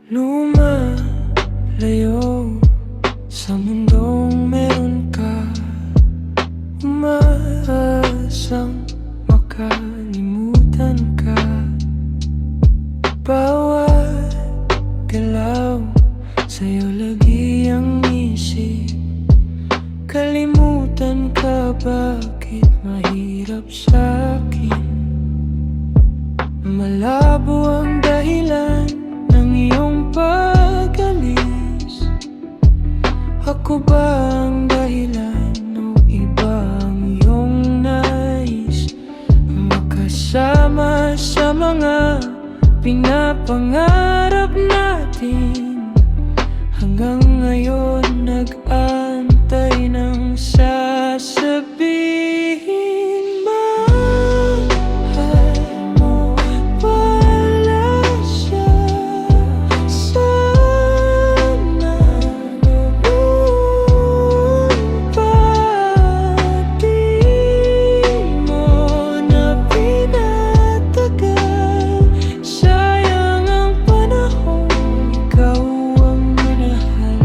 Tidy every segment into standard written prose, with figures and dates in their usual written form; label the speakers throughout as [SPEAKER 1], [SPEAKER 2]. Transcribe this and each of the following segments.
[SPEAKER 1] Lumalayo sa mundong meron ka, umaasang makalimutan ka. Bawat galaw sa'yo lagi ang isip, kalimutan ka, bakit mahirap sa'kin? Malabo ang dahilan ng iyong pag-alis. Ako ba ang dahilan o iba ang iyong nais? Makasama sa mga pinapangarap natin. Hanggang ngayon nag-antay ng sasabihin. Mahal mo pala siya, sana noon pa di mo na pinatagal. Sayang ang panahon, ikaw ang minahal.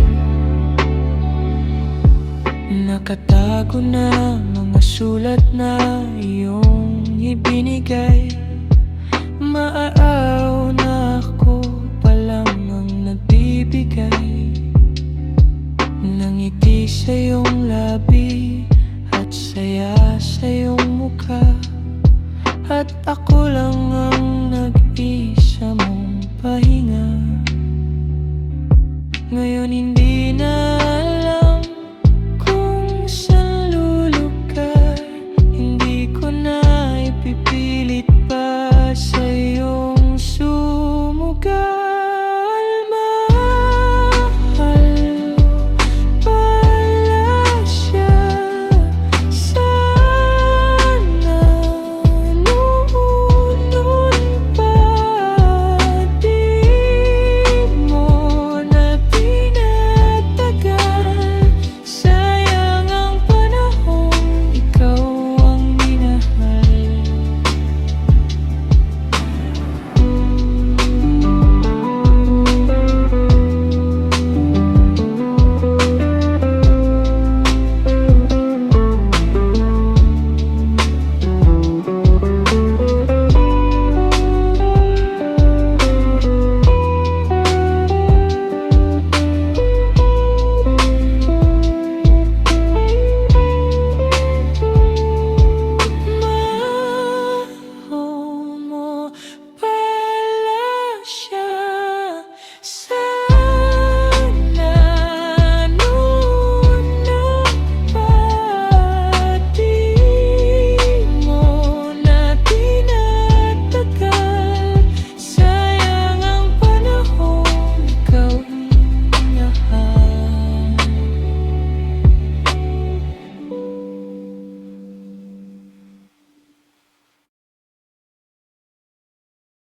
[SPEAKER 1] Nakatago na mga sulat na iyong ibinigay. Maaaw na ako pa lang ang nagbibigay ng ngiti sa iyong labi at saya sa iyong mukha. At ako lang ang nag-isa mong pahinga. Ngayon hindi na